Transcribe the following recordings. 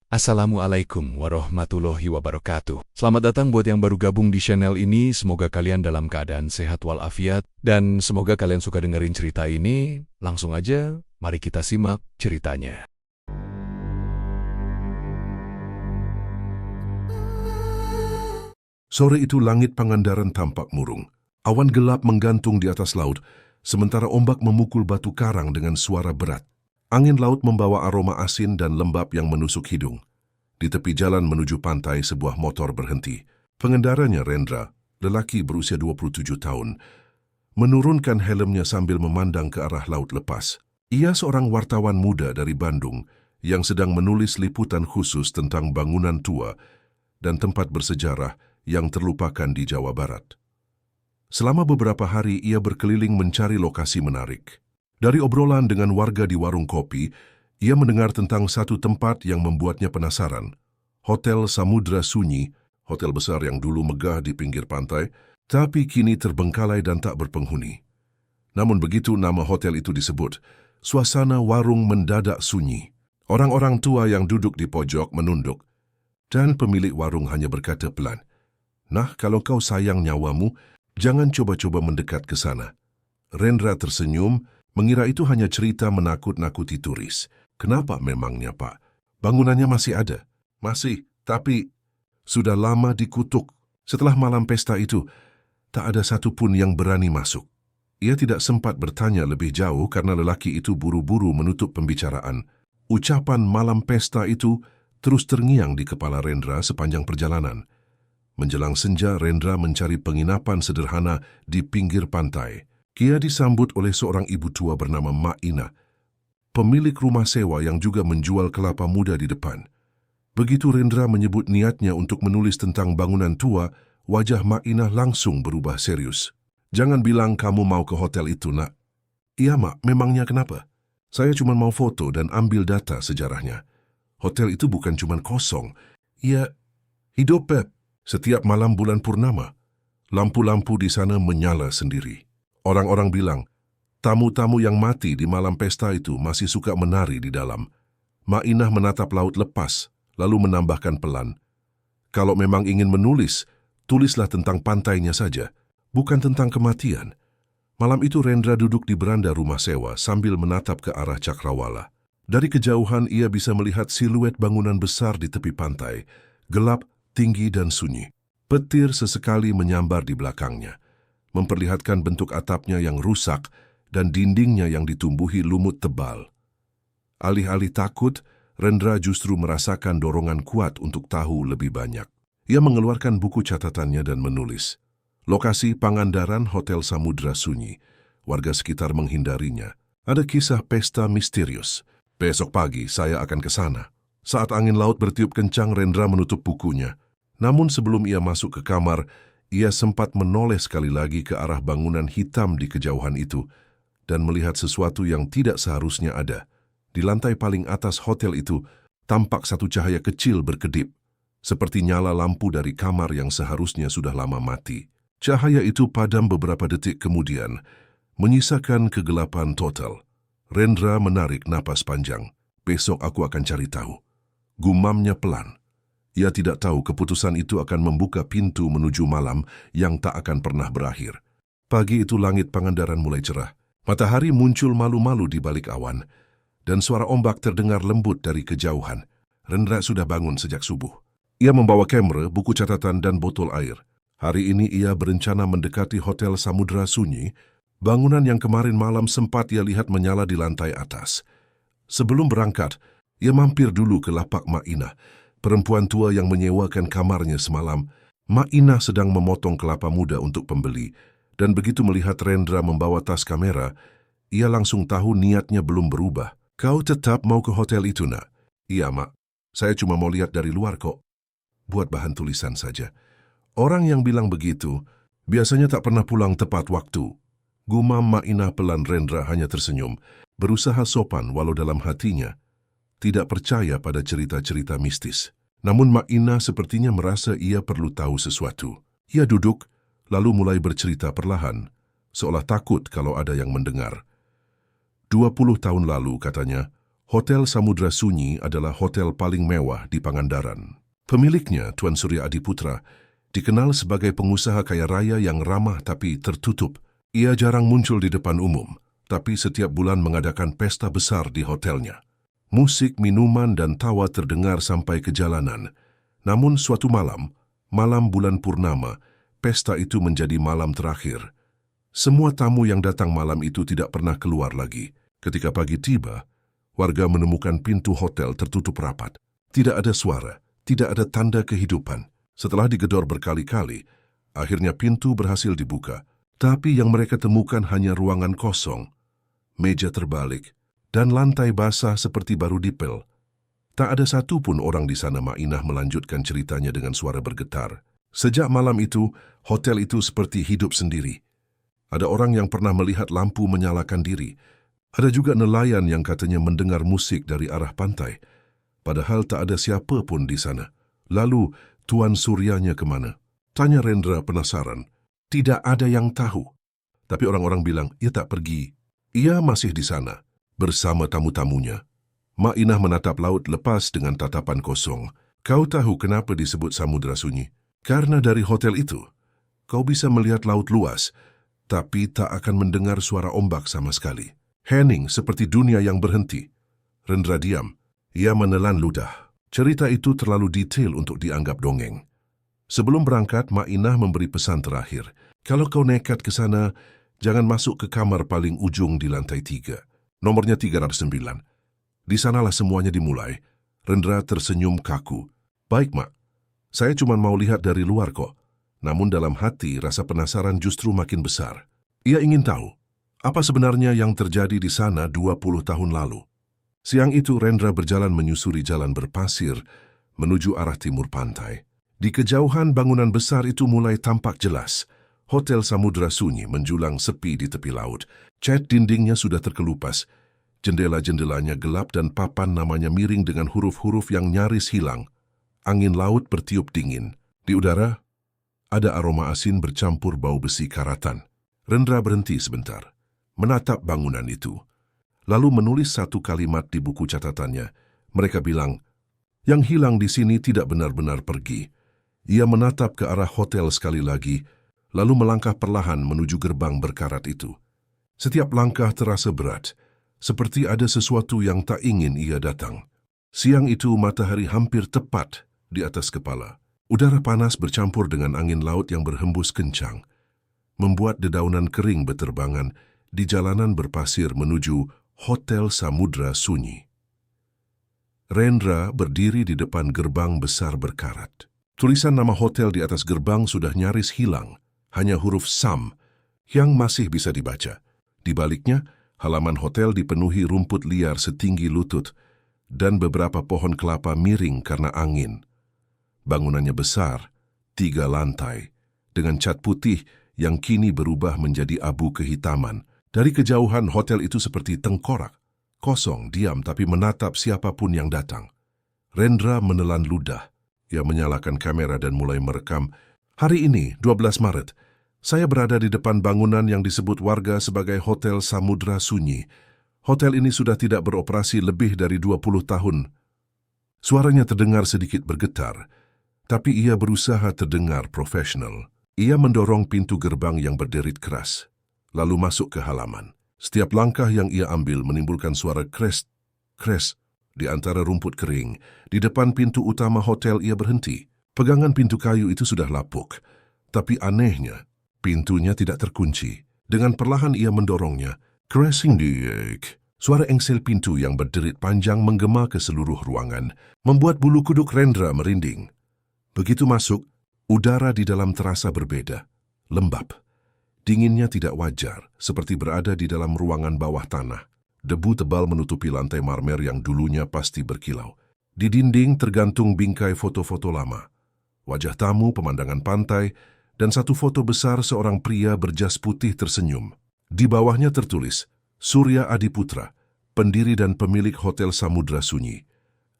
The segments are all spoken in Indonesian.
Assalamualaikum warahmatullahi wabarakatuh. Selamat datang buat yang baru gabung di channel ini. Semoga kalian dalam keadaan sehat walafiat. Dan semoga kalian suka dengerin cerita ini. Langsung aja, mari kita simak ceritanya. Sore itu langit Pangandaran tampak murung. Awan gelap menggantung di atas laut, sementara ombak memukul batu karang dengan suara berat. Angin laut membawa aroma asin dan lembab yang menusuk hidung. Di tepi jalan menuju pantai, sebuah motor berhenti. Pengendaranya Rendra, lelaki berusia 27 tahun, menurunkan helmnya sambil memandang ke arah laut lepas. Ia seorang wartawan muda dari Bandung yang sedang menulis liputan khusus tentang bangunan tua dan tempat bersejarah yang terlupakan di Jawa Barat. Selama beberapa hari ia berkeliling mencari lokasi menarik. Dari obrolan dengan warga di warung kopi, ia mendengar tentang satu tempat yang membuatnya penasaran. Hotel Samudra Sunyi, hotel besar yang dulu megah di pinggir pantai, tapi kini terbengkalai dan tak berpenghuni. Namun begitu nama hotel itu disebut, suasana warung mendadak sunyi. Orang-orang tua yang duduk di pojok menunduk, dan pemilik warung hanya berkata pelan, "Nah, kalau kau sayang nyawamu, jangan coba-coba mendekat ke sana." Rendra tersenyum, mengira itu hanya cerita menakut-nakuti turis. Kenapa memangnya, Pak? Bangunannya masih ada? Masih, tapi sudah lama dikutuk. Setelah malam pesta itu, tak ada satupun yang berani masuk. Ia tidak sempat bertanya lebih jauh karena lelaki itu buru-buru menutup pembicaraan. Ucapan malam pesta itu terus terngiang di kepala Rendra sepanjang perjalanan. Menjelang senja, Rendra mencari penginapan sederhana di pinggir pantai. Ia disambut oleh seorang ibu tua bernama Mak Ina, pemilik rumah sewa yang juga menjual kelapa muda di depan. Begitu Rendra menyebut niatnya untuk menulis tentang bangunan tua, wajah Mak Ina langsung berubah serius. "Jangan bilang kamu mau ke hotel itu, Nak." "Iya, Mak, memangnya kenapa?" "Saya cuma mau foto dan ambil data sejarahnya. Hotel itu bukan cuma kosong, ia hidup, Pep. Setiap malam bulan purnama, lampu-lampu di sana menyala sendiri. Orang-orang bilang, tamu-tamu yang mati di malam pesta itu masih suka menari di dalam." Mak Inah menatap laut lepas, lalu menambahkan pelan, "Kalau memang ingin menulis, tulislah tentang pantainya saja, bukan tentang kematian." Malam itu Rendra duduk di beranda rumah sewa sambil menatap ke arah cakrawala. Dari kejauhan ia bisa melihat siluet bangunan besar di tepi pantai, gelap, tinggi dan sunyi. Petir sesekali menyambar di belakangnya, memperlihatkan bentuk atapnya yang rusak dan dindingnya yang ditumbuhi lumut tebal. Alih-alih takut, Rendra justru merasakan dorongan kuat untuk tahu lebih banyak. Ia mengeluarkan buku catatannya dan menulis, "Lokasi Pangandaran Hotel Samudra Sunyi. Warga sekitar menghindarinya. Ada kisah pesta misterius. Besok pagi saya akan ke sana." Saat angin laut bertiup kencang, Rendra menutup bukunya. Namun sebelum ia masuk ke kamar, ia sempat menoleh sekali lagi ke arah bangunan hitam di kejauhan itu dan melihat sesuatu yang tidak seharusnya ada. Di lantai paling atas hotel itu, tampak satu cahaya kecil berkedip, seperti nyala lampu dari kamar yang seharusnya sudah lama mati. Cahaya itu padam beberapa detik kemudian, menyisakan kegelapan total. Rendra menarik napas panjang. "Besok aku akan cari tahu," gumamnya pelan. Ia tidak tahu keputusan itu akan membuka pintu menuju malam yang tak akan pernah berakhir. Pagi itu langit Pangandaran mulai cerah. Matahari muncul malu-malu di balik awan, dan suara ombak terdengar lembut dari kejauhan. Rendra sudah bangun sejak subuh. Ia membawa kamera, buku catatan dan botol air. Hari ini ia berencana mendekati Hotel Samudra Sunyi, bangunan yang kemarin malam sempat ia lihat menyala di lantai atas. Sebelum berangkat, ia mampir dulu ke lapak Mak Ina, perempuan tua yang menyewakan kamarnya semalam. Mak Ina sedang memotong kelapa muda untuk pembeli, dan begitu melihat Rendra membawa tas kamera, ia langsung tahu niatnya belum berubah. "Kau tetap mau ke hotel itu, Nak?" "Iya, Mak. Saya cuma mau lihat dari luar kok. Buat bahan tulisan saja." Orang yang bilang begitu biasanya tak pernah pulang tepat waktu. Gumam Mak Ina pelan. Rendra hanya tersenyum, berusaha sopan walau dalam hatinya tidak percaya pada cerita-cerita mistis. Namun Mak Ina sepertinya merasa ia perlu tahu sesuatu. Ia duduk, lalu mulai bercerita perlahan, seolah takut kalau ada yang mendengar. 20 tahun lalu, katanya, Hotel Samudra Sunyi adalah hotel paling mewah di Pangandaran. Pemiliknya, Tuan Surya Adiputra, dikenal sebagai pengusaha kaya raya yang ramah tapi tertutup. Ia jarang muncul di depan umum, tapi setiap bulan mengadakan pesta besar di hotelnya. Musik, minuman, dan tawa terdengar sampai ke jalanan. Namun suatu malam, malam bulan purnama, pesta itu menjadi malam terakhir. Semua tamu yang datang malam itu tidak pernah keluar lagi. Ketika pagi tiba, warga menemukan pintu hotel tertutup rapat. Tidak ada suara, tidak ada tanda kehidupan. Setelah digedor berkali-kali, akhirnya pintu berhasil dibuka. Tapi yang mereka temukan hanya ruangan kosong, meja terbalik, dan lantai basah seperti baru dipel. Tak ada satupun orang di sana. Ma'inah melanjutkan ceritanya dengan suara bergetar. Sejak malam itu, hotel itu seperti hidup sendiri. Ada orang yang pernah melihat lampu menyalakan diri. Ada juga nelayan yang katanya mendengar musik dari arah pantai. Padahal tak ada siapa pun di sana. Lalu, Tuan Suryanya kemana? Tanya Rendra penasaran. Tidak ada yang tahu. Tapi orang-orang bilang, ia tak pergi. Ia masih di sana, bersama tamu-tamunya. Ma'inah menatap laut lepas dengan tatapan kosong. Kau tahu kenapa disebut Samudra Sunyi? Karena dari hotel itu, kau bisa melihat laut luas, tapi tak akan mendengar suara ombak sama sekali. Hening seperti dunia yang berhenti. Rendra diam. Ia menelan ludah. Cerita itu terlalu detail untuk dianggap dongeng. Sebelum berangkat, Ma'inah memberi pesan terakhir. Kalau kau nekat ke sana, jangan masuk ke kamar paling ujung di lantai 3. Nomornya 309. Di sanalah semuanya dimulai. Rendra tersenyum kaku. Baik, Mak. Saya cuma mau lihat dari luar kok. Namun dalam hati, rasa penasaran justru makin besar. Ia ingin tahu, apa sebenarnya yang terjadi di sana 20 tahun lalu. Siang itu, Rendra berjalan menyusuri jalan berpasir menuju arah timur pantai. Di kejauhan, bangunan besar itu mulai tampak jelas. Hotel Samudra Sunyi menjulang sepi di tepi laut. Cat dindingnya sudah terkelupas. Jendela-jendelanya gelap dan papan namanya miring dengan huruf-huruf yang nyaris hilang. Angin laut bertiup dingin. Di udara, ada aroma asin bercampur bau besi karatan. Rendra berhenti sebentar, menatap bangunan itu. Lalu menulis satu kalimat di buku catatannya. Mereka bilang, yang hilang di sini tidak benar-benar pergi. Ia menatap ke arah hotel sekali lagi, lalu melangkah perlahan menuju gerbang berkarat itu. Setiap langkah terasa berat, seperti ada sesuatu yang tak ingin ia datang. Siang itu matahari hampir tepat di atas kepala. Udara panas bercampur dengan angin laut yang berhembus kencang, membuat dedaunan kering berterbangan di jalanan berpasir menuju Hotel Samudra Sunyi. Rendra berdiri di depan gerbang besar berkarat. Tulisan nama hotel di atas gerbang sudah nyaris hilang, hanya huruf Sam yang masih bisa dibaca. Di baliknya, halaman hotel dipenuhi rumput liar setinggi lutut dan beberapa pohon kelapa miring karena angin. Bangunannya besar, 3 lantai, dengan cat putih yang kini berubah menjadi abu kehitaman. Dari kejauhan, hotel itu seperti tengkorak, kosong, diam, tapi menatap siapapun yang datang. Rendra menelan ludah. Ia menyalakan kamera dan mulai merekam. Hari ini, 12 Maret, saya berada di depan bangunan yang disebut warga sebagai Hotel Samudra Sunyi. Hotel ini sudah tidak beroperasi lebih dari 20 tahun. Suaranya terdengar sedikit bergetar, tapi ia berusaha terdengar profesional. Ia mendorong pintu gerbang yang berderit keras, lalu masuk ke halaman. Setiap langkah yang ia ambil menimbulkan suara kres di antara rumput kering. Di depan pintu utama hotel ia berhenti. Pegangan pintu kayu itu sudah lapuk, tapi anehnya, pintunya tidak terkunci. Dengan perlahan ia mendorongnya. Crashing dik. Suara engsel pintu yang berderit panjang menggema ke seluruh ruangan, membuat bulu kuduk Rendra merinding. Begitu masuk, udara di dalam terasa berbeda, lembab. Dinginnya tidak wajar, seperti berada di dalam ruangan bawah tanah. Debu tebal menutupi lantai marmer yang dulunya pasti berkilau. Di dinding tergantung bingkai foto-foto lama. Wajah tamu, pemandangan pantai, dan satu foto besar seorang pria berjas putih tersenyum. Di bawahnya tertulis, Surya Adiputra, pendiri dan pemilik Hotel Samudra Sunyi.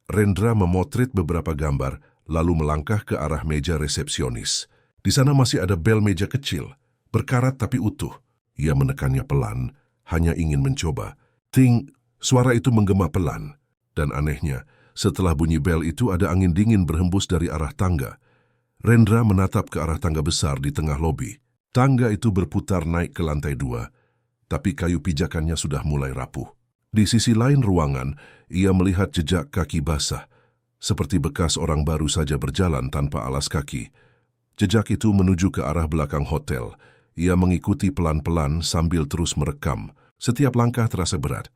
Rendra memotret beberapa gambar, lalu melangkah ke arah meja resepsionis. Di sana masih ada bel meja kecil, berkarat tapi utuh. Ia menekannya pelan, hanya ingin mencoba. Ting, Suara itu menggema pelan, dan anehnya, setelah bunyi bel itu ada angin dingin berhembus dari arah tangga. Rendra menatap ke arah tangga besar di tengah lobi. Tangga itu berputar naik ke lantai 2, tapi kayu pijakannya sudah mulai rapuh. Di sisi lain ruangan, ia melihat jejak kaki basah, seperti bekas orang baru saja berjalan tanpa alas kaki. Jejak itu menuju ke arah belakang hotel. Ia mengikuti pelan-pelan sambil terus merekam. Setiap langkah terasa berat,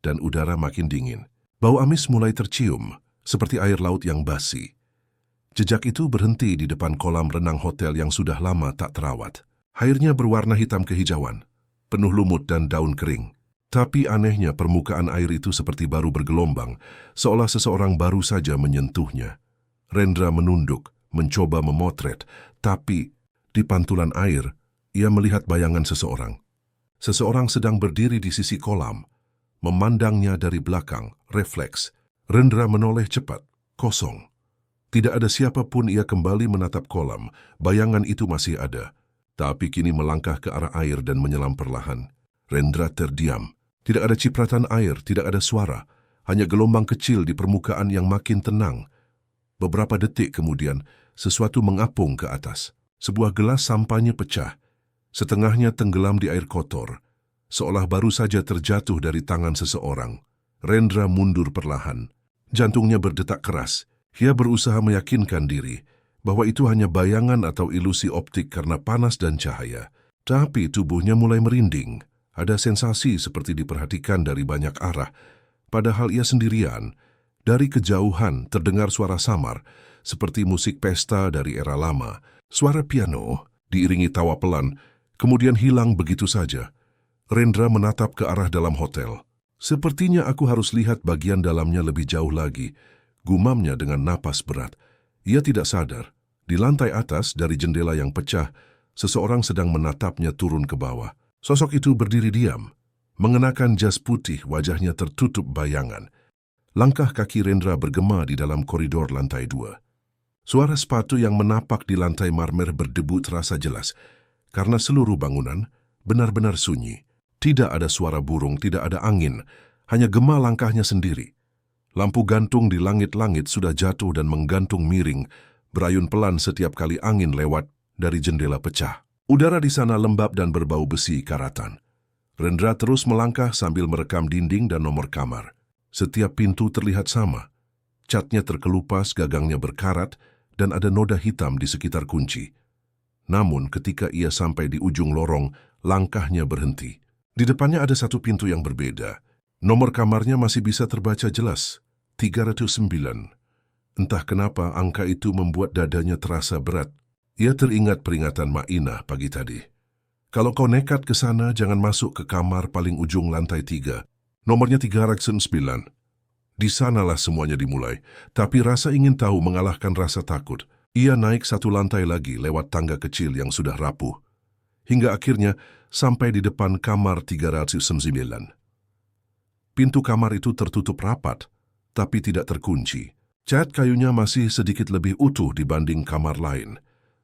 dan udara makin dingin. Bau amis mulai tercium, seperti air laut yang basi. Jejak itu berhenti di depan kolam renang hotel yang sudah lama tak terawat. Airnya berwarna hitam kehijauan, penuh lumut dan daun kering. Tapi anehnya permukaan air itu seperti baru bergelombang, seolah seseorang baru saja menyentuhnya. Rendra menunduk, mencoba memotret, tapi di pantulan air, ia melihat bayangan seseorang. Seseorang sedang berdiri di sisi kolam, memandangnya dari belakang, refleks. Rendra menoleh cepat, kosong. Tidak ada siapapun. Ia kembali menatap kolam, bayangan itu masih ada. Tapi kini melangkah ke arah air dan menyelam perlahan. Rendra terdiam. Tidak ada cipratan air, tidak ada suara. Hanya gelombang kecil di permukaan yang makin tenang. Beberapa detik kemudian, sesuatu mengapung ke atas. Sebuah gelas sampahnya pecah. Setengahnya tenggelam di air kotor. Seolah baru saja terjatuh dari tangan seseorang. Rendra mundur perlahan. Jantungnya berdetak keras. Ia berusaha meyakinkan diri bahwa itu hanya bayangan atau ilusi optik karena panas dan cahaya. Tapi tubuhnya mulai merinding. Ada sensasi seperti diperhatikan dari banyak arah. Padahal ia sendirian. Dari kejauhan terdengar suara samar, seperti musik pesta dari era lama. Suara piano, diiringi tawa pelan, kemudian hilang begitu saja. Rendra menatap ke arah dalam hotel. Sepertinya aku harus lihat bagian dalamnya lebih jauh lagi. Gumamnya dengan napas berat. Ia tidak sadar. Di lantai atas, dari jendela yang pecah, seseorang sedang menatapnya turun ke bawah. Sosok itu berdiri diam. Mengenakan jas putih, wajahnya tertutup bayangan. Langkah kaki Rendra bergema di dalam koridor lantai 2. Suara sepatu yang menapak di lantai marmer berdebu terasa jelas. Karena seluruh bangunan benar-benar sunyi. Tidak ada suara burung, tidak ada angin. Hanya gema langkahnya sendiri. Lampu gantung di langit-langit sudah jatuh dan menggantung miring, berayun pelan setiap kali angin lewat dari jendela pecah. Udara di sana lembab dan berbau besi karatan. Rendra terus melangkah sambil merekam dinding dan nomor kamar. Setiap pintu terlihat sama. Catnya terkelupas, gagangnya berkarat, dan ada noda hitam di sekitar kunci. Namun ketika ia sampai di ujung lorong, langkahnya berhenti. Di depannya ada satu pintu yang berbeda. Nomor kamarnya masih bisa terbaca jelas, 309. Entah kenapa angka itu membuat dadanya terasa berat. Ia teringat peringatan Mak Inah pagi tadi. Kalau kau nekat ke sana, jangan masuk ke kamar paling ujung lantai 3. Nomornya 309. Di sanalah semuanya dimulai, tapi rasa ingin tahu mengalahkan rasa takut. Ia naik satu lantai lagi lewat tangga kecil yang sudah rapuh. Hingga akhirnya sampai di depan kamar 309. Pintu kamar itu tertutup rapat, tapi tidak terkunci. Cat kayunya masih sedikit lebih utuh dibanding kamar lain,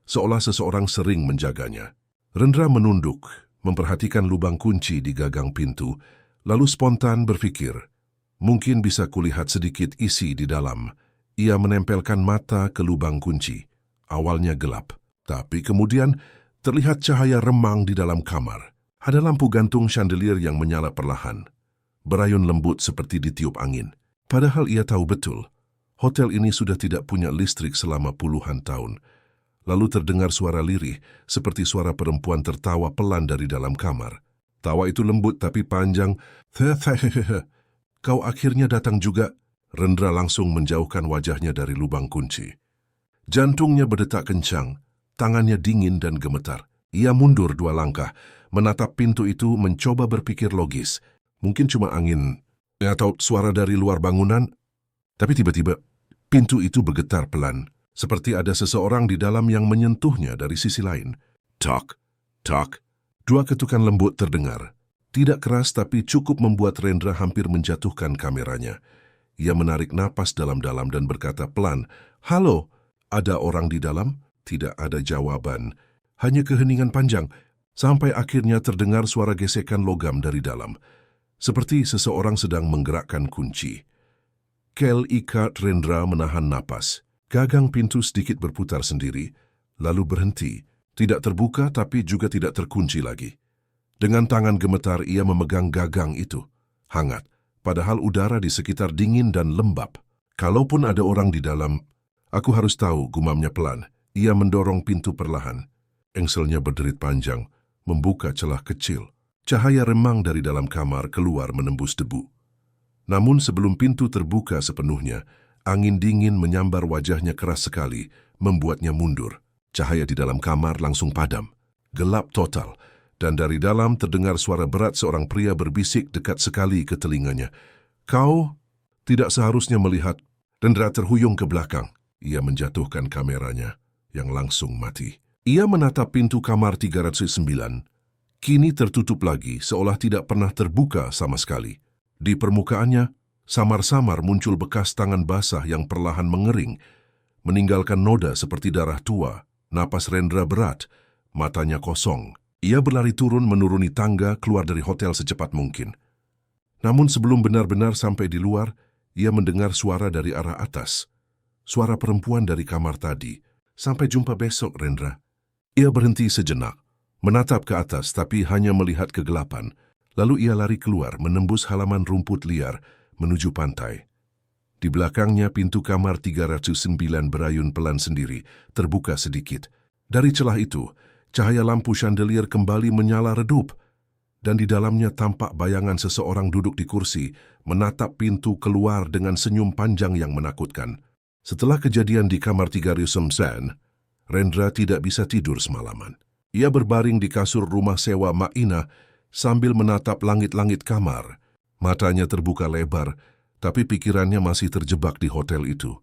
seolah seseorang sering menjaganya. Rendra menunduk, memperhatikan lubang kunci di gagang pintu, lalu spontan berpikir, mungkin bisa kulihat sedikit isi di dalam. Ia menempelkan mata ke lubang kunci. Awalnya gelap, tapi kemudian terlihat cahaya remang di dalam kamar. Ada lampu gantung chandelier yang menyala perlahan. Berayun lembut seperti ditiup angin. Padahal ia tahu betul, hotel ini sudah tidak punya listrik selama puluhan tahun. Lalu terdengar suara lirih, seperti suara perempuan tertawa pelan dari dalam kamar. Tawa itu lembut tapi panjang. Kau akhirnya datang juga. Rendra langsung menjauhkan wajahnya dari lubang kunci. Jantungnya berdetak kencang, tangannya dingin dan gemetar. Ia mundur 2 langkah, menatap pintu itu mencoba berpikir logis. Mungkin cuma angin atau suara dari luar bangunan. Tapi tiba-tiba, pintu itu bergetar pelan, seperti ada seseorang di dalam yang menyentuhnya dari sisi lain. Tok, tok. 2 ketukan lembut terdengar. Tidak keras tapi cukup membuat Rendra hampir menjatuhkan kameranya. Ia menarik napas dalam-dalam dan berkata pelan, "Halo, ada orang di dalam?" Tidak ada jawaban, hanya keheningan panjang, sampai akhirnya terdengar suara gesekan logam dari dalam. seperti seseorang sedang menggerakkan kunci. Kel ikat Rendra menahan napas. Gagang pintu sedikit berputar sendiri, lalu berhenti. Tidak terbuka tapi juga tidak terkunci lagi. Dengan tangan gemetar ia memegang gagang itu. Hangat, padahal udara di sekitar dingin dan lembab. Kalaupun ada orang di dalam, aku harus tahu, gumamnya pelan. Ia mendorong pintu perlahan. Engselnya berderit panjang, membuka celah kecil. Cahaya remang dari dalam kamar keluar menembus debu. Namun sebelum pintu terbuka sepenuhnya, angin dingin menyambar wajahnya keras sekali, membuatnya mundur. Cahaya di dalam kamar langsung padam. Gelap total, dan dari dalam terdengar suara berat seorang pria berbisik dekat sekali ke telinganya. Kau tidak seharusnya melihat. Rendra terhuyung ke belakang. Ia menjatuhkan kameranya, yang langsung mati. Ia menatap pintu kamar 309. Kini tertutup lagi, seolah tidak pernah terbuka sama sekali. Di permukaannya, samar-samar muncul bekas tangan basah yang perlahan mengering, meninggalkan noda seperti darah tua. Napas Rendra berat, matanya kosong. Ia berlari turun menuruni tangga keluar dari hotel secepat mungkin. Namun sebelum benar-benar sampai di luar, ia mendengar suara dari arah atas. Suara perempuan dari kamar tadi. Sampai jumpa besok, Rendra. Ia berhenti sejenak, menatap ke atas tapi hanya melihat kegelapan. Lalu ia lari keluar menembus halaman rumput liar menuju pantai. Di belakangnya pintu kamar 309 berayun pelan sendiri, terbuka sedikit. Dari celah itu, cahaya lampu chandelier kembali menyala redup, dan di dalamnya tampak bayangan seseorang duduk di kursi, menatap pintu keluar dengan senyum panjang yang menakutkan. Setelah kejadian di kamar 309, Rendra tidak bisa tidur semalaman. Ia berbaring di kasur rumah sewa Mak Ina sambil menatap langit-langit kamar. Matanya terbuka lebar, tapi pikirannya masih terjebak di hotel itu,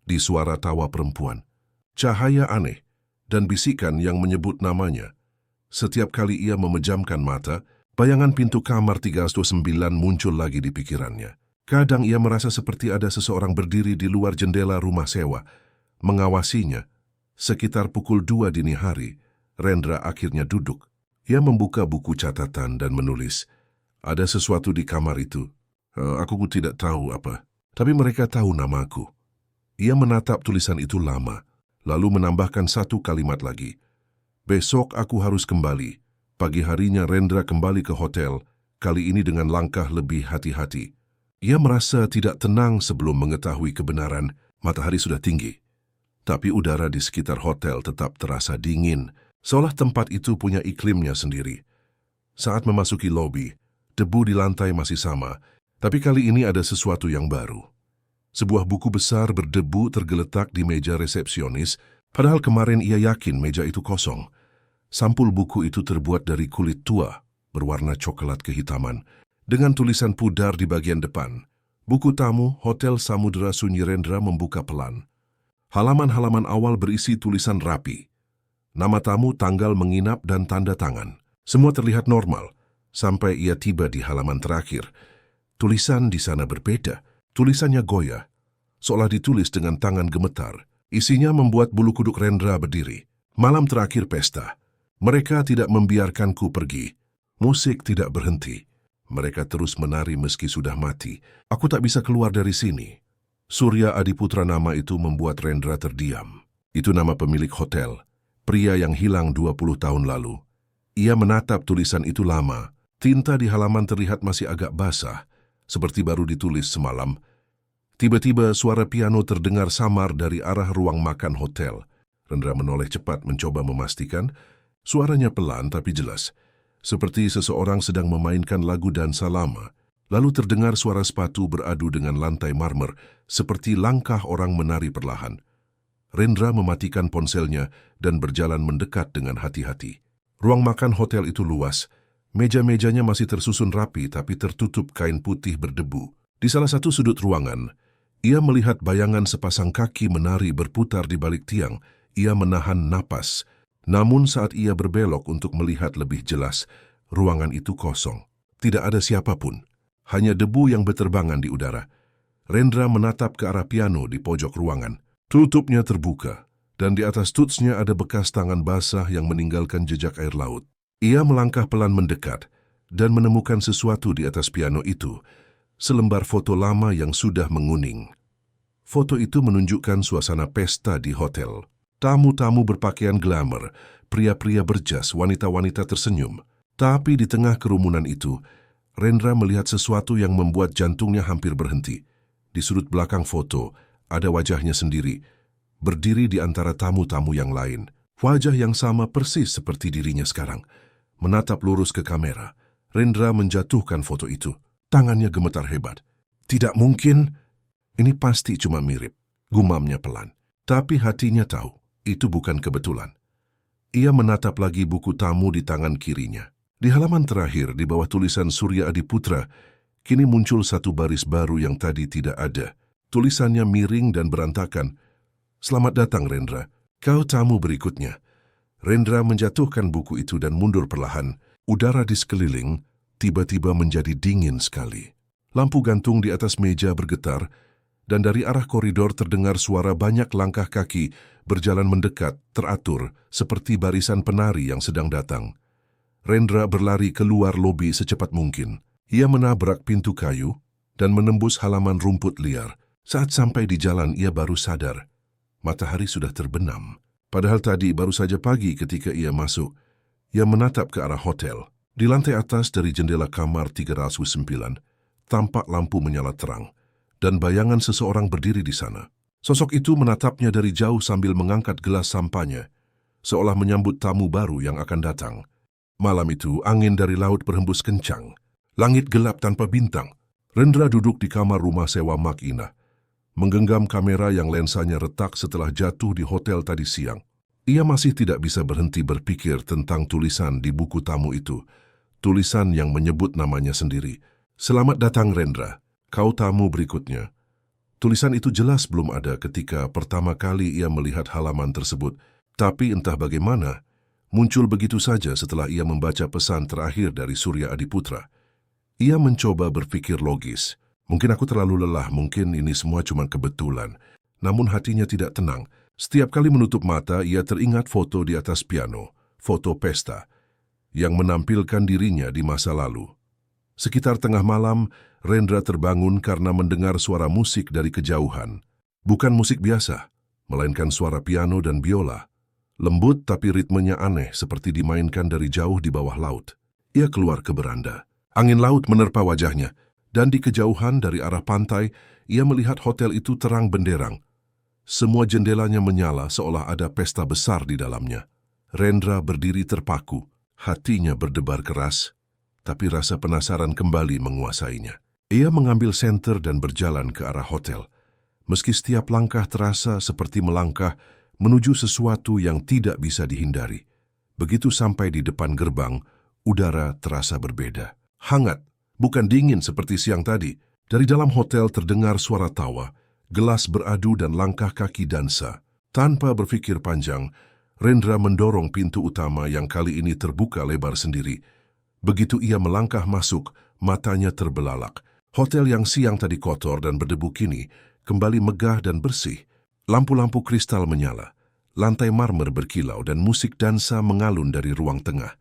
di suara tawa perempuan, cahaya aneh, dan bisikan yang menyebut namanya. Setiap kali ia memejamkan mata, bayangan pintu kamar 309 muncul lagi di pikirannya. Kadang ia merasa seperti ada seseorang berdiri di luar jendela rumah sewa, mengawasinya. Sekitar pukul 2 dini hari, Rendra akhirnya duduk. Ia membuka buku catatan dan menulis, "Ada sesuatu di kamar itu. Aku tidak tahu apa, tapi mereka tahu namaku." Ia menatap tulisan itu lama, lalu menambahkan satu kalimat lagi. "Besok aku harus kembali." Pagi harinya Rendra kembali ke hotel, kali ini dengan langkah lebih hati-hati. Ia merasa tidak tenang sebelum mengetahui kebenaran. Matahari sudah tinggi, tapi udara di sekitar hotel tetap terasa dingin, seolah tempat itu punya iklimnya sendiri. Saat memasuki lobi, debu di lantai masih sama, tapi kali ini ada sesuatu yang baru. Sebuah buku besar berdebu tergeletak di meja resepsionis, padahal kemarin ia yakin meja itu kosong. Sampul buku itu terbuat dari kulit tua, berwarna coklat kehitaman, dengan tulisan pudar di bagian depan. Buku tamu Hotel Samudra Sunyi. Rendra membuka pelan. Halaman-halaman awal berisi tulisan rapi. Nama tamu, tanggal menginap, dan tanda tangan. Semua terlihat normal, sampai ia tiba di halaman terakhir. Tulisan di sana berbeda. Tulisannya goyah, seolah ditulis dengan tangan gemetar. Isinya membuat bulu kuduk Rendra berdiri. Malam terakhir pesta. Mereka tidak membiarkanku pergi. Musik tidak berhenti. Mereka terus menari meski sudah mati. Aku tak bisa keluar dari sini. Surya Adiputra, nama itu membuat Rendra terdiam. Itu nama pemilik hotel, pria yang hilang 20 tahun lalu. Ia menatap tulisan itu lama. Tinta di halaman terlihat masih agak basah, seperti baru ditulis semalam. Tiba-tiba suara piano terdengar samar dari arah ruang makan hotel. Rendra menoleh cepat mencoba memastikan. Suaranya pelan tapi jelas, seperti seseorang sedang memainkan lagu dansa lama. Lalu terdengar suara sepatu beradu dengan lantai marmer, seperti langkah orang menari perlahan. Rendra mematikan ponselnya dan berjalan mendekat dengan hati-hati. Ruang makan hotel itu luas. Meja-mejanya masih tersusun rapi tapi tertutup kain putih berdebu. Di salah satu sudut ruangan, ia melihat bayangan sepasang kaki menari berputar di balik tiang. Ia menahan napas. Namun saat ia berbelok untuk melihat lebih jelas, ruangan itu kosong. Tidak ada siapapun. Hanya debu yang berterbangan di udara. Rendra menatap ke arah piano di pojok ruangan. Tutupnya terbuka, dan di atas tutsnya ada bekas tangan basah yang meninggalkan jejak air laut. Ia melangkah pelan mendekat, dan menemukan sesuatu di atas piano itu, selembar foto lama yang sudah menguning. Foto itu menunjukkan suasana pesta di hotel. Tamu-tamu berpakaian glamour, pria-pria berjas, wanita-wanita tersenyum. Tapi di tengah kerumunan itu, Rendra melihat sesuatu yang membuat jantungnya hampir berhenti. Di sudut belakang foto, ada wajahnya sendiri, berdiri di antara tamu-tamu yang lain. Wajah yang sama persis seperti dirinya sekarang. Menatap lurus ke kamera, Rendra menjatuhkan foto itu. Tangannya gemetar hebat. Tidak mungkin, ini pasti cuma mirip, gumamnya pelan. Tapi hatinya tahu, itu bukan kebetulan. Ia menatap lagi buku tamu di tangan kirinya. Di halaman terakhir, di bawah tulisan Surya Adiputra, kini muncul satu baris baru yang tadi tidak ada. Tulisannya miring dan berantakan. Selamat datang, Rendra. Kau tamu berikutnya. Rendra menjatuhkan buku itu dan mundur perlahan. Udara di sekeliling tiba-tiba menjadi dingin sekali. Lampu gantung di atas meja bergetar, dan dari arah koridor terdengar suara banyak langkah kaki berjalan mendekat, teratur, seperti barisan penari yang sedang datang. Rendra berlari keluar lobi secepat mungkin. Ia menabrak pintu kayu dan menembus halaman rumput liar. Saat sampai di jalan, ia baru sadar. Matahari sudah terbenam. Padahal tadi baru saja pagi ketika ia masuk. Ia menatap ke arah hotel. Di lantai atas dari jendela kamar 309, tampak lampu menyala terang, dan bayangan seseorang berdiri di sana. Sosok itu menatapnya dari jauh sambil mengangkat gelas sampahnya, seolah menyambut tamu baru yang akan datang. Malam itu, angin dari laut berhembus kencang. Langit gelap tanpa bintang. Rendra duduk di kamar rumah sewa Mak Ina, menggenggam kamera yang lensanya retak setelah jatuh di hotel tadi siang. Ia masih tidak bisa berhenti berpikir tentang tulisan di buku tamu itu. Tulisan yang menyebut namanya sendiri. Selamat datang, Rendra. Kau tamu berikutnya. Tulisan itu jelas belum ada ketika pertama kali ia melihat halaman tersebut. Tapi entah bagaimana, muncul begitu saja setelah ia membaca pesan terakhir dari Surya Adiputra. Ia mencoba berpikir logis. Mungkin aku terlalu lelah, mungkin ini semua cuma kebetulan. Namun hatinya tidak tenang. Setiap kali menutup mata, ia teringat foto di atas piano, foto pesta, yang menampilkan dirinya di masa lalu. Sekitar tengah malam, Rendra terbangun karena mendengar suara musik dari kejauhan. Bukan musik biasa, melainkan suara piano dan biola. Lembut tapi ritmenya aneh seperti dimainkan dari jauh di bawah laut. Ia keluar ke beranda. Angin laut menerpa wajahnya, dan di kejauhan dari arah pantai, ia melihat hotel itu terang benderang. Semua jendelanya menyala seolah ada pesta besar di dalamnya. Rendra berdiri terpaku. Hatinya berdebar keras, tapi rasa penasaran kembali menguasainya. Ia mengambil senter dan berjalan ke arah hotel. Meski setiap langkah terasa seperti melangkah menuju sesuatu yang tidak bisa dihindari. Begitu sampai di depan gerbang, udara terasa berbeda. Hangat, bukan dingin seperti siang tadi. Dari dalam hotel terdengar suara tawa, gelas beradu dan langkah kaki dansa. Tanpa berpikir panjang, Rendra mendorong pintu utama yang kali ini terbuka lebar sendiri. Begitu ia melangkah masuk, matanya terbelalak. Hotel yang siang tadi kotor dan berdebu kini kembali megah dan bersih. Lampu-lampu kristal menyala, lantai marmer berkilau dan musik dansa mengalun dari ruang tengah.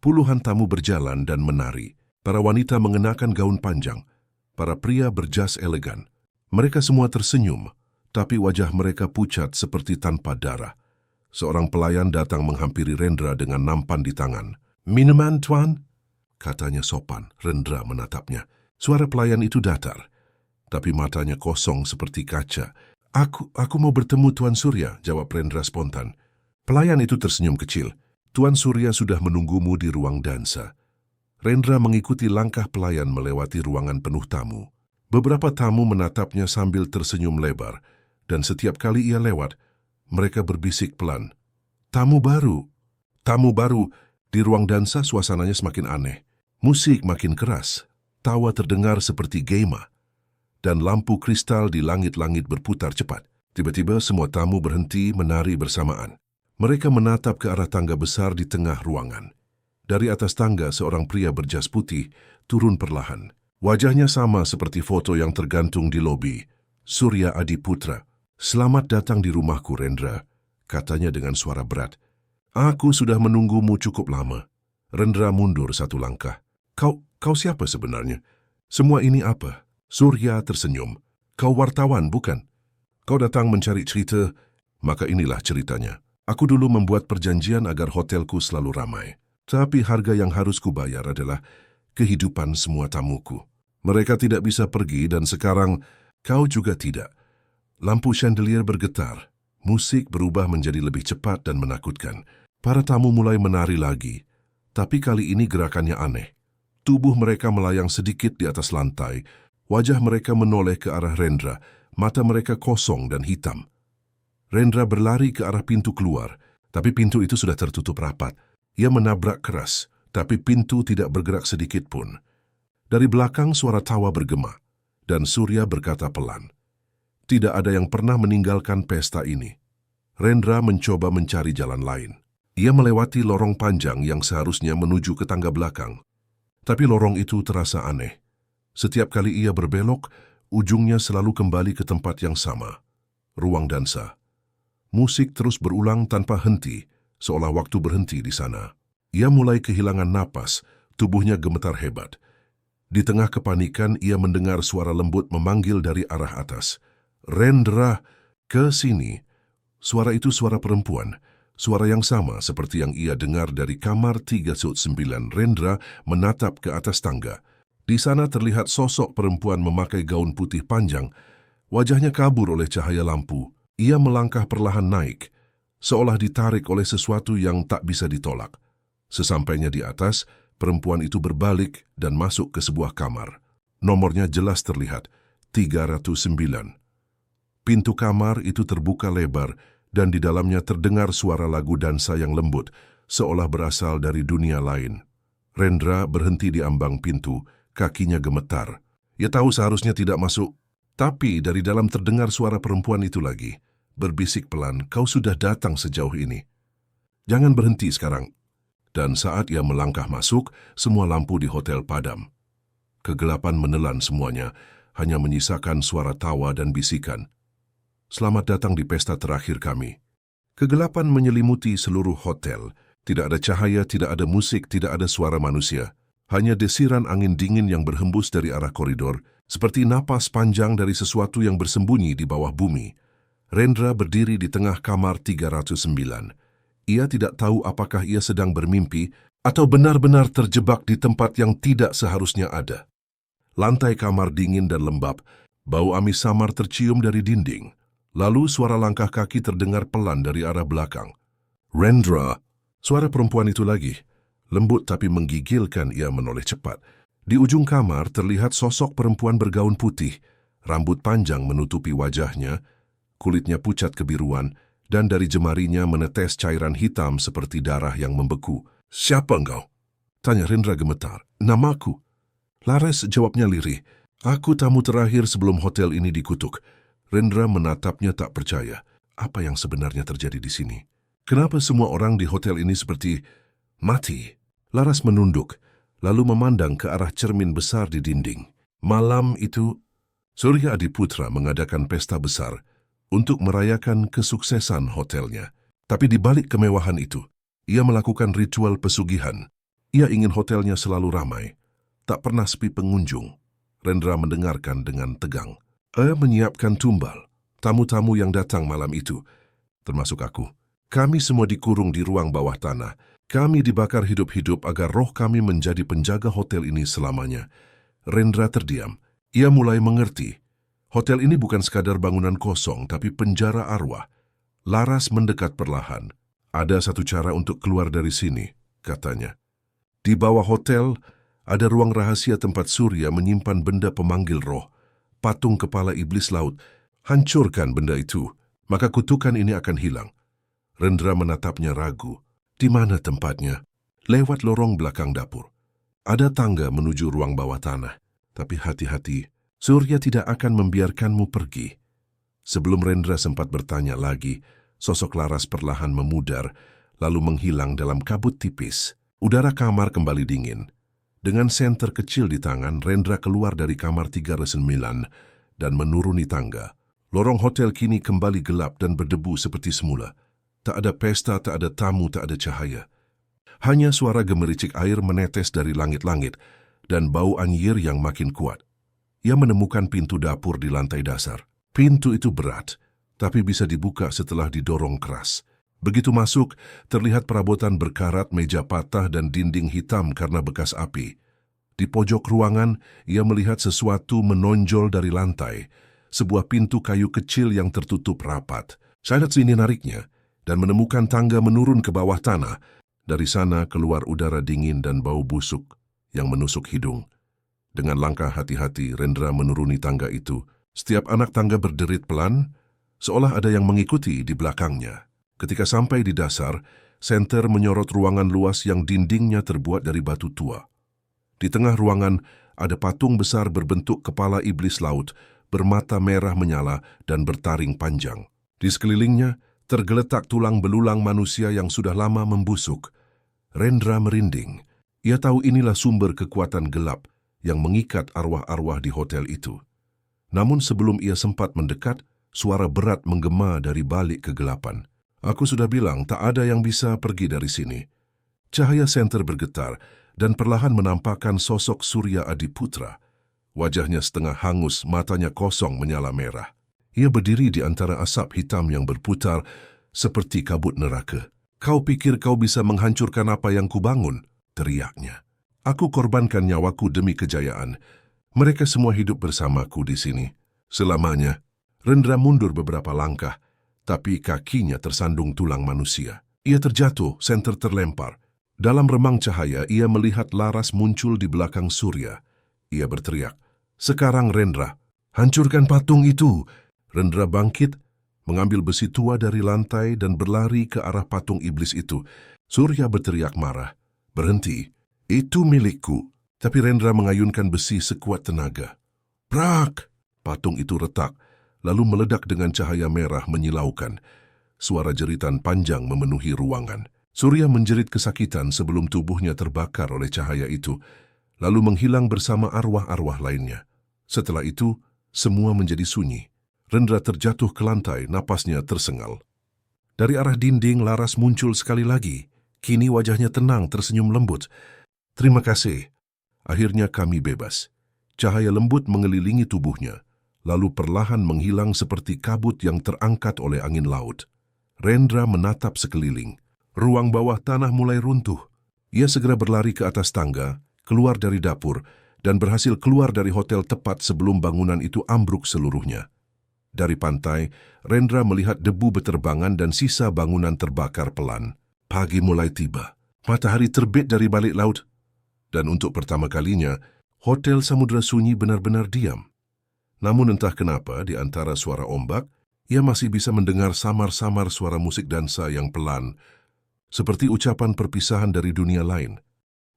Puluhan tamu berjalan dan menari. Para wanita mengenakan gaun panjang, para pria berjas elegan. Mereka semua tersenyum, tapi wajah mereka pucat seperti tanpa darah. Seorang pelayan datang menghampiri Rendra dengan nampan di tangan. "Minuman, Tuan?" katanya sopan. Rendra menatapnya. Suara pelayan itu datar, tapi matanya kosong seperti kaca. Aku mau bertemu Tuan Surya," jawab Rendra spontan. Pelayan itu tersenyum kecil. "Tuan Surya sudah menunggumu di ruang dansa." Rendra mengikuti langkah pelayan melewati ruangan penuh tamu. Beberapa tamu menatapnya sambil tersenyum lebar, dan setiap kali ia lewat, mereka berbisik pelan. Tamu baru. Di ruang dansa suasananya semakin aneh. Musik makin keras, tawa terdengar seperti gema, dan lampu kristal di langit-langit berputar cepat. Tiba-tiba semua tamu berhenti menari bersamaan. Mereka menatap ke arah tangga besar di tengah ruangan. Dari atas tangga, seorang pria berjas putih turun perlahan. Wajahnya sama seperti foto yang tergantung di lobi. Surya Adiputra. "Selamat datang di rumahku, Rendra," katanya dengan suara berat. "Aku sudah menunggumu cukup lama." Rendra mundur satu langkah. Kau siapa sebenarnya? Semua ini apa? Surya tersenyum. Kau wartawan, bukan? Kau datang mencari cerita, maka inilah ceritanya. Aku dulu membuat perjanjian agar hotelku selalu ramai. Tapi harga yang harus kubayar adalah kehidupan semua tamuku. Mereka tidak bisa pergi dan sekarang kau juga tidak. Lampu chandelier bergetar. Musik berubah menjadi lebih cepat dan menakutkan. Para tamu mulai menari lagi. Tapi kali ini gerakannya aneh. Tubuh mereka melayang sedikit di atas lantai. Wajah mereka menoleh ke arah Rendra. Mata mereka kosong dan hitam. Rendra berlari ke arah pintu keluar, tapi pintu itu sudah tertutup rapat. Ia menabrak keras, tapi pintu tidak bergerak sedikit pun. Dari belakang suara tawa bergema, dan Surya berkata pelan, "Tidak ada yang pernah meninggalkan pesta ini." Rendra mencoba mencari jalan lain. Ia melewati lorong panjang yang seharusnya menuju ke tangga belakang. Tapi lorong itu terasa aneh. Setiap kali ia berbelok, ujungnya selalu kembali ke tempat yang sama, ruang dansa. Musik terus berulang tanpa henti, seolah waktu berhenti di sana. Ia mulai kehilangan napas, tubuhnya gemetar hebat. Di tengah kepanikan, ia mendengar suara lembut memanggil dari arah atas. "Rendra, ke sini." Suara itu suara perempuan, suara yang sama seperti yang ia dengar dari kamar 309. Rendra menatap ke atas tangga. Di sana terlihat sosok perempuan memakai gaun putih panjang. Wajahnya kabur oleh cahaya lampu. Ia melangkah perlahan naik, seolah ditarik oleh sesuatu yang tak bisa ditolak. Sesampainya di atas, perempuan itu berbalik dan masuk ke sebuah kamar. Nomornya jelas terlihat, 309. Pintu kamar itu terbuka lebar dan di dalamnya terdengar suara lagu dansa yang lembut, seolah berasal dari dunia lain. Rendra berhenti di ambang pintu, kakinya gemetar. Ia tahu seharusnya tidak masuk, tapi dari dalam terdengar suara perempuan itu lagi. Berbisik pelan, "Kau sudah datang sejauh ini. Jangan berhenti sekarang." Dan saat ia melangkah masuk, semua lampu di hotel padam. Kegelapan menelan semuanya, hanya menyisakan suara tawa dan bisikan. "Selamat datang di pesta terakhir kami." Kegelapan menyelimuti seluruh hotel. Tidak ada cahaya, tidak ada musik, tidak ada suara manusia. Hanya desiran angin dingin yang berhembus dari arah koridor, seperti napas panjang dari sesuatu yang bersembunyi di bawah bumi. Rendra berdiri di tengah kamar 309. Ia tidak tahu apakah ia sedang bermimpi atau benar-benar terjebak di tempat yang tidak seharusnya ada. Lantai kamar dingin dan lembab, bau amis samar tercium dari dinding. Lalu suara langkah kaki terdengar pelan dari arah belakang. "Rendra!" Suara perempuan itu lagi. Lembut tapi menggigilkan, ia menoleh cepat. Di ujung kamar terlihat sosok perempuan bergaun putih. Rambut panjang menutupi wajahnya, kulitnya pucat kebiruan, dan dari jemarinya menetes cairan hitam seperti darah yang membeku. "Siapa engkau?" tanya Rendra gemetar. "Namaku." Laras jawabnya lirih. "Aku tamu terakhir sebelum hotel ini dikutuk." Rendra menatapnya tak percaya. Apa yang sebenarnya terjadi di sini? Kenapa semua orang di hotel ini seperti mati? Laras menunduk, lalu memandang ke arah cermin besar di dinding. Malam itu, Surya Adiputra mengadakan pesta besar untuk merayakan kesuksesan hotelnya. Tapi di balik kemewahan itu, ia melakukan ritual pesugihan. Ia ingin hotelnya selalu ramai, tak pernah sepi pengunjung. Rendra mendengarkan dengan tegang. Ia menyiapkan tumbal, tamu-tamu yang datang malam itu, termasuk aku. Kami semua dikurung di ruang bawah tanah. Kami dibakar hidup-hidup agar roh kami menjadi penjaga hotel ini selamanya. Rendra terdiam. Ia mulai mengerti. Hotel ini bukan sekadar bangunan kosong, tapi penjara arwah. Laras mendekat perlahan. "Ada satu cara untuk keluar dari sini," katanya. "Di bawah hotel ada ruang rahasia tempat Surya menyimpan benda pemanggil roh. Patung kepala iblis laut. Hancurkan benda itu, maka kutukan ini akan hilang." Rendra menatapnya ragu. "Di mana tempatnya?" "Lewat lorong belakang dapur. Ada tangga menuju ruang bawah tanah. Tapi hati-hati, Surya tidak akan membiarkanmu pergi." Sebelum Rendra sempat bertanya lagi, sosok Laras perlahan memudar, lalu menghilang dalam kabut tipis. Udara kamar kembali dingin. Dengan senter kecil di tangan, Rendra keluar dari kamar 309 dan menuruni tangga. Lorong hotel kini kembali gelap dan berdebu seperti semula. Tak ada pesta, tak ada tamu, tak ada cahaya. Hanya suara gemericik air menetes dari langit-langit, dan bau anyir yang makin kuat. Ia menemukan pintu dapur di lantai dasar. Pintu itu berat, tapi bisa dibuka setelah didorong keras. Begitu masuk, terlihat perabotan berkarat, meja patah, dan dinding hitam karena bekas api. Di pojok ruangan, ia melihat sesuatu menonjol dari lantai, sebuah pintu kayu kecil yang tertutup rapat. Silence ini nariknya, dan menemukan tangga menurun ke bawah tanah. Dari sana keluar udara dingin dan bau busuk yang menusuk hidung. Dengan langkah hati-hati, Rendra menuruni tangga itu. Setiap anak tangga berderit pelan, seolah ada yang mengikuti di belakangnya. Ketika sampai di dasar, senter menyorot ruangan luas yang dindingnya terbuat dari batu tua. Di tengah ruangan ada patung besar berbentuk kepala iblis laut, bermata merah menyala dan bertaring panjang. Di sekelilingnya tergeletak tulang belulang manusia yang sudah lama membusuk. Rendra merinding. Ia tahu inilah sumber kekuatan gelap yang mengikat arwah-arwah di hotel itu. Namun sebelum ia sempat mendekat, suara berat menggema dari balik kegelapan. Aku sudah bilang tak ada yang bisa pergi dari sini. Cahaya senter bergetar dan perlahan menampakkan sosok Surya Adiputra. Wajahnya setengah hangus, matanya kosong menyala merah. Ia berdiri di antara asap hitam yang berputar seperti kabut neraka. "Kau pikir kau bisa menghancurkan apa yang kubangun?" teriaknya. "Aku korbankan nyawaku demi kejayaan. Mereka semua hidup bersamaku di sini. Selamanya." Rendra mundur beberapa langkah, tapi kakinya tersandung tulang manusia. Ia terjatuh, senter terlempar. Dalam remang cahaya, ia melihat laras muncul di belakang Surya. Ia berteriak, "Sekarang Rendra, hancurkan patung itu!" Rendra bangkit, mengambil besi tua dari lantai dan berlari ke arah patung iblis itu. Surya berteriak marah, "Berhenti, itu milikku." Tapi Rendra mengayunkan besi sekuat tenaga. Prak! Patung itu retak, lalu meledak dengan cahaya merah menyilaukan. Suara jeritan panjang memenuhi ruangan. Surya menjerit kesakitan sebelum tubuhnya terbakar oleh cahaya itu, lalu menghilang bersama arwah-arwah lainnya. Setelah itu, semua menjadi sunyi. Rendra terjatuh ke lantai, napasnya tersengal. Dari arah dinding, laras muncul sekali lagi. Kini wajahnya tenang, tersenyum lembut. "Terima kasih. Akhirnya kami bebas." Cahaya lembut mengelilingi tubuhnya, lalu perlahan menghilang seperti kabut yang terangkat oleh angin laut. Rendra menatap sekeliling. Ruang bawah tanah mulai runtuh. Ia segera berlari ke atas tangga, keluar dari dapur, dan berhasil keluar dari hotel tepat sebelum bangunan itu ambruk seluruhnya. Dari pantai, Rendra melihat debu beterbangan dan sisa bangunan terbakar pelan. Pagi mulai tiba. Matahari terbit dari balik laut. Dan untuk pertama kalinya, Hotel Samudra Sunyi benar-benar diam. Namun entah kenapa, di antara suara ombak, ia masih bisa mendengar samar-samar suara musik dansa yang pelan, seperti ucapan perpisahan dari dunia lain.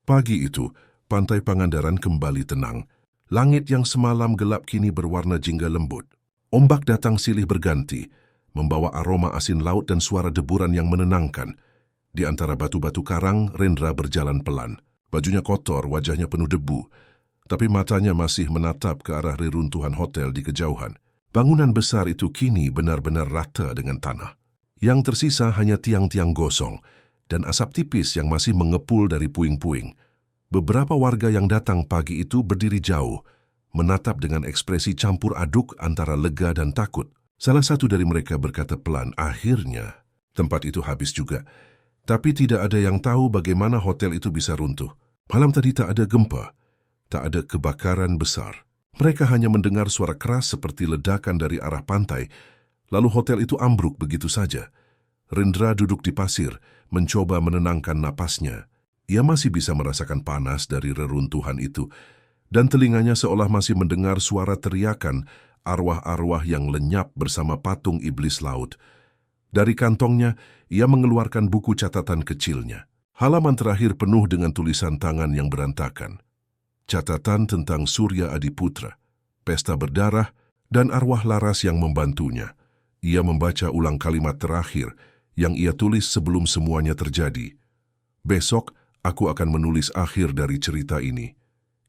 Pagi itu, pantai Pangandaran kembali tenang. Langit yang semalam gelap kini berwarna jingga lembut. Ombak datang silih berganti, membawa aroma asin laut dan suara deburan yang menenangkan. Di antara batu-batu karang, Rendra berjalan pelan. Bajunya kotor, wajahnya penuh debu, tapi matanya masih menatap ke arah reruntuhan hotel di kejauhan. Bangunan besar itu kini benar-benar rata dengan tanah. Yang tersisa hanya tiang-tiang gosong dan asap tipis yang masih mengepul dari puing-puing. Beberapa warga yang datang pagi itu berdiri jauh, menatap dengan ekspresi campur aduk antara lega dan takut. Salah satu dari mereka berkata pelan, "Akhirnya tempat itu habis juga." Tapi tidak ada yang tahu bagaimana hotel itu bisa runtuh. Malam tadi tak ada gempa, tak ada kebakaran besar. Mereka hanya mendengar suara keras seperti ledakan dari arah pantai, lalu hotel itu ambruk begitu saja. Rendra duduk di pasir, mencoba menenangkan napasnya. Ia masih bisa merasakan panas dari reruntuhan itu, dan telinganya seolah masih mendengar suara teriakan arwah-arwah yang lenyap bersama patung iblis laut. Dari kantongnya, ia mengeluarkan buku catatan kecilnya. Halaman terakhir penuh dengan tulisan tangan yang berantakan. Catatan tentang Surya Adiputra, pesta berdarah, dan arwah laras yang membantunya. Ia membaca ulang kalimat terakhir yang ia tulis sebelum semuanya terjadi. "Besok, aku akan menulis akhir dari cerita ini."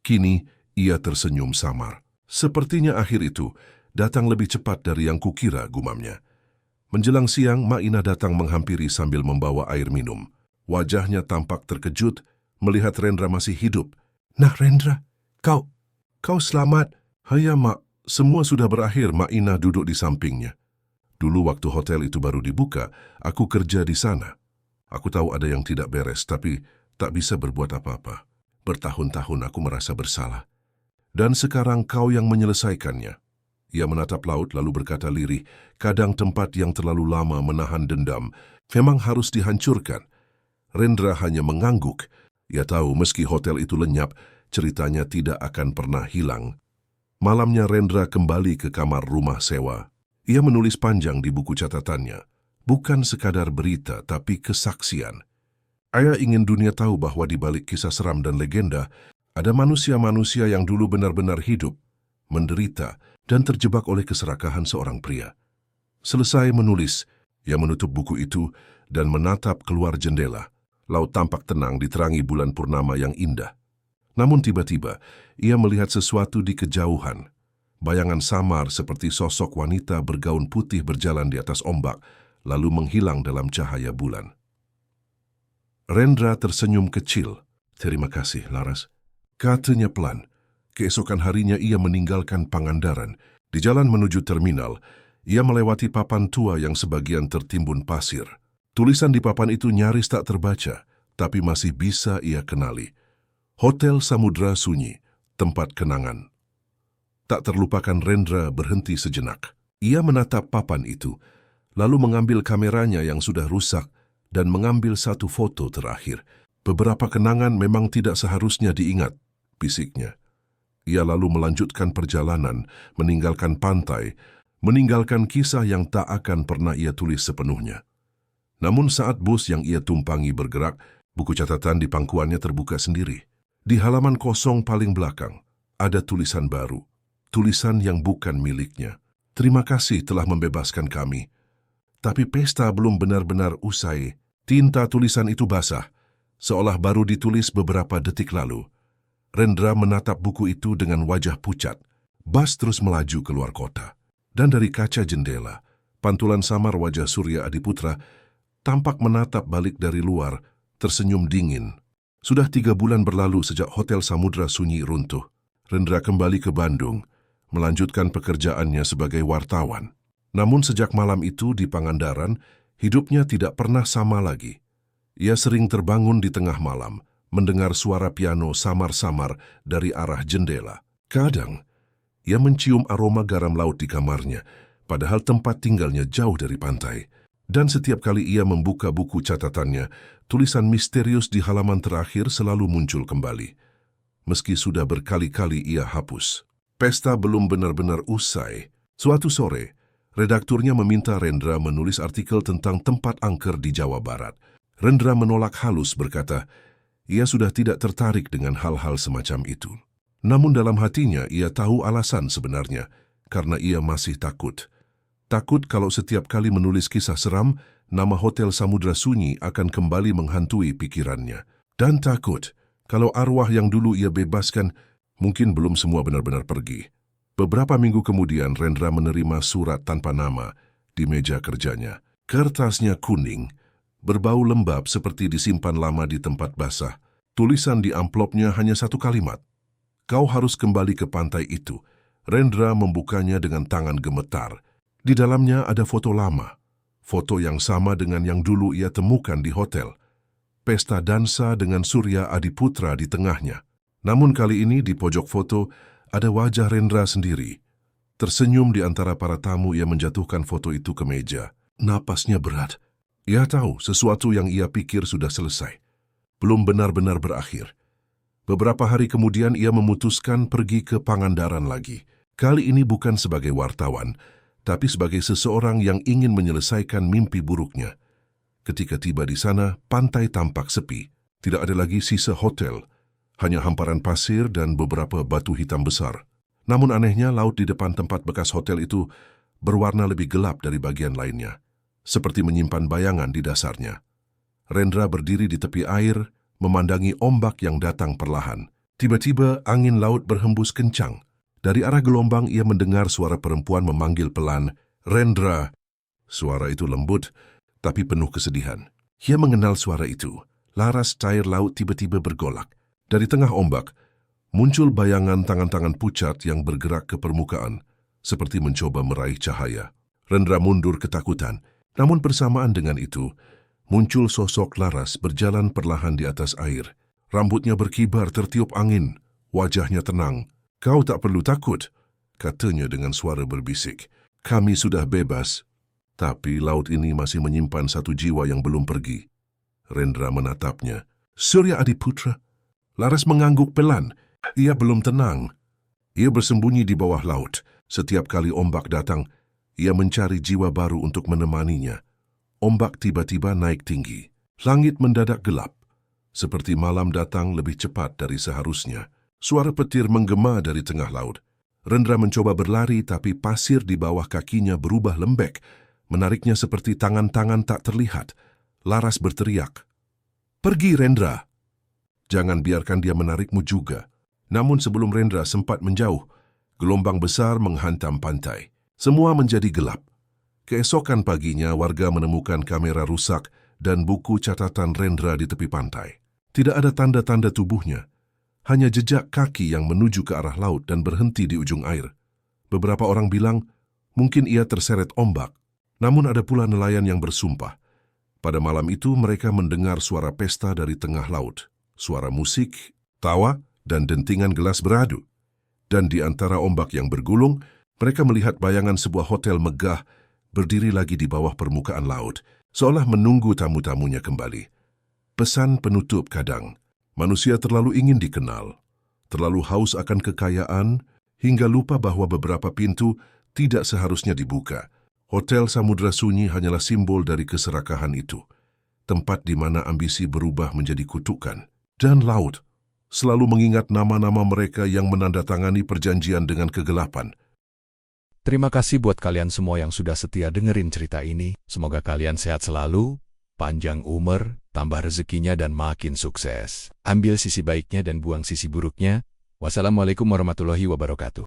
Kini, ia tersenyum samar. Sepertinya akhir itu datang lebih cepat dari yang kukira, gumamnya. Menjelang siang, Mak Ina datang menghampiri sambil membawa air minum. Wajahnya tampak terkejut melihat Rendra masih hidup, Nah, Rendra, kau selamat. Haya, Mak. Semua sudah berakhir. Mak Ina duduk di sampingnya. Dulu waktu hotel itu baru dibuka, aku kerja di sana. Aku tahu ada yang tidak beres, tapi tak bisa berbuat apa-apa. Bertahun-tahun aku merasa bersalah. Dan sekarang kau yang menyelesaikannya. Ia menatap laut lalu berkata lirih, kadang tempat yang terlalu lama menahan dendam memang harus dihancurkan. Rendra hanya mengangguk. Ia tahu meski hotel itu lenyap, ceritanya tidak akan pernah hilang. Malamnya Rendra kembali ke kamar rumah sewa. Ia menulis panjang di buku catatannya. Bukan sekadar berita, tapi kesaksian. Ia ingin dunia tahu bahwa di balik kisah seram dan legenda, ada manusia-manusia yang dulu benar-benar hidup, menderita, dan terjebak oleh keserakahan seorang pria. Selesai menulis, ia menutup buku itu dan menatap keluar jendela. Laut tampak tenang diterangi bulan purnama yang indah. Namun tiba-tiba, ia melihat sesuatu di kejauhan. Bayangan samar seperti sosok wanita bergaun putih berjalan di atas ombak, lalu menghilang dalam cahaya bulan. Rendra tersenyum kecil. Terima kasih, Laras. Katanya pelan. Keesokan harinya ia meninggalkan Pangandaran. Di jalan menuju terminal, ia melewati papan tua yang sebagian tertimbun pasir. Tulisan di papan itu nyaris tak terbaca, tapi masih bisa ia kenali. Hotel Samudra Sunyi, tempat kenangan. Tak terlupakan Rendra berhenti sejenak. Ia menatap papan itu, lalu mengambil kameranya yang sudah rusak dan mengambil satu foto terakhir. Beberapa kenangan memang tidak seharusnya diingat, bisiknya. Ia lalu melanjutkan perjalanan, meninggalkan pantai, meninggalkan kisah yang tak akan pernah ia tulis sepenuhnya. Namun saat bus yang ia tumpangi bergerak, buku catatan di pangkuannya terbuka sendiri. Di halaman kosong paling belakang, ada tulisan baru. Tulisan yang bukan miliknya. Terima kasih telah membebaskan kami. Tapi pesta belum benar-benar usai. Tinta tulisan itu basah, seolah baru ditulis beberapa detik lalu. Rendra menatap buku itu dengan wajah pucat. Bas terus melaju keluar kota. Dan dari kaca jendela, pantulan samar wajah Surya Adiputra tampak menatap balik dari luar, tersenyum dingin. Sudah 3 bulan berlalu sejak Hotel Samudra Sunyi runtuh. Rendra kembali ke Bandung, melanjutkan pekerjaannya sebagai wartawan. Namun sejak malam itu di Pangandaran, hidupnya tidak pernah sama lagi. Ia sering terbangun di tengah malam, mendengar suara piano samar-samar dari arah jendela. Kadang, ia mencium aroma garam laut di kamarnya, padahal tempat tinggalnya jauh dari pantai. Dan setiap kali ia membuka buku catatannya, tulisan misterius di halaman terakhir selalu muncul kembali. Meski sudah berkali-kali ia hapus. Pesta belum benar-benar usai. Suatu sore, redakturnya meminta Rendra menulis artikel tentang tempat angker di Jawa Barat. Rendra menolak halus berkata, ia sudah tidak tertarik dengan hal-hal semacam itu. Namun dalam hatinya ia tahu alasan sebenarnya, karena ia masih takut. Takut kalau setiap kali menulis kisah seram, nama Hotel Samudra Sunyi akan kembali menghantui pikirannya. Dan takut kalau arwah yang dulu ia bebaskan mungkin belum semua benar-benar pergi. Beberapa minggu kemudian Rendra menerima surat tanpa nama di meja kerjanya. Kertasnya kuning, berbau lembab seperti disimpan lama di tempat basah. Tulisan di amplopnya hanya satu kalimat. Kau harus kembali ke pantai itu. Rendra membukanya dengan tangan gemetar. Di dalamnya ada foto lama, foto yang sama dengan yang dulu ia temukan di hotel. Pesta dansa dengan Surya Adiputra di tengahnya. Namun kali ini di pojok foto ada wajah Rendra sendiri. Tersenyum di antara para tamu ia menjatuhkan foto itu ke meja. Napasnya berat. Ia tahu sesuatu yang ia pikir sudah selesai. Belum benar-benar berakhir. Beberapa hari kemudian ia memutuskan pergi ke Pangandaran lagi. Kali ini bukan sebagai wartawan, tapi sebagai seseorang yang ingin menyelesaikan mimpi buruknya. Ketika tiba di sana, pantai tampak sepi. Tidak ada lagi sisa hotel, hanya hamparan pasir dan beberapa batu hitam besar. Namun anehnya, laut di depan tempat bekas hotel itu berwarna lebih gelap dari bagian lainnya, seperti menyimpan bayangan di dasarnya. Rendra berdiri di tepi air, memandangi ombak yang datang perlahan. Tiba-tiba angin laut berhembus kencang. Dari arah gelombang ia mendengar suara perempuan memanggil pelan, "Rendra." Suara itu lembut, tapi penuh kesedihan. Ia mengenal suara itu. Laras cair laut tiba-tiba bergolak. Dari tengah ombak, Muncul bayangan tangan-tangan pucat yang bergerak ke permukaan, seperti mencoba meraih cahaya. Rendra mundur ketakutan, namun bersamaan dengan itu, muncul sosok Laras berjalan perlahan di atas air. Rambutnya berkibar tertiup angin, wajahnya tenang. "Kau tak perlu takut," katanya dengan suara berbisik. "Kami sudah bebas, tapi laut ini masih menyimpan satu jiwa yang belum pergi." Rendra menatapnya. "Surya Adiputra." Laras mengangguk pelan. Ia belum tenang. Ia bersembunyi di bawah laut. Setiap kali ombak datang, ia mencari jiwa baru untuk menemaninya. Ombak tiba-tiba naik tinggi. Langit mendadak gelap, seperti malam datang lebih cepat dari seharusnya. Suara petir menggema dari tengah laut. Rendra mencoba berlari, tapi pasir di bawah kakinya berubah lembek, menariknya seperti tangan-tangan tak terlihat. Laras berteriak, "Pergi, Rendra! Jangan biarkan dia menarikmu juga." Namun sebelum Rendra sempat menjauh, gelombang besar menghantam pantai. Semua menjadi gelap. Keesokan paginya, warga menemukan kamera rusak dan buku catatan Rendra di tepi pantai. Tidak ada tanda-tanda tubuhnya, hanya jejak kaki yang menuju ke arah laut dan berhenti di ujung air. Beberapa orang bilang mungkin ia terseret ombak, namun ada pula nelayan yang bersumpah. Pada malam itu mereka mendengar suara pesta dari tengah laut, suara musik, tawa, dan dentingan gelas beradu. Dan di antara ombak yang bergulung, mereka melihat bayangan sebuah hotel megah berdiri lagi di bawah permukaan laut, seolah menunggu tamu-tamunya kembali. Pesan penutup kadang, manusia terlalu ingin dikenal, terlalu haus akan kekayaan, hingga lupa bahwa beberapa pintu tidak seharusnya dibuka. Hotel Samudra Sunyi hanyalah simbol dari keserakahan itu, tempat di mana ambisi berubah menjadi kutukan. Dan laut selalu mengingat nama-nama mereka yang menandatangani perjanjian dengan kegelapan. Terima kasih buat kalian semua yang sudah setia dengerin cerita ini. Semoga kalian sehat selalu, panjang umur, tambah rezekinya, dan makin sukses. Ambil sisi baiknya dan buang sisi buruknya. Wassalamualaikum warahmatullahi wabarakatuh.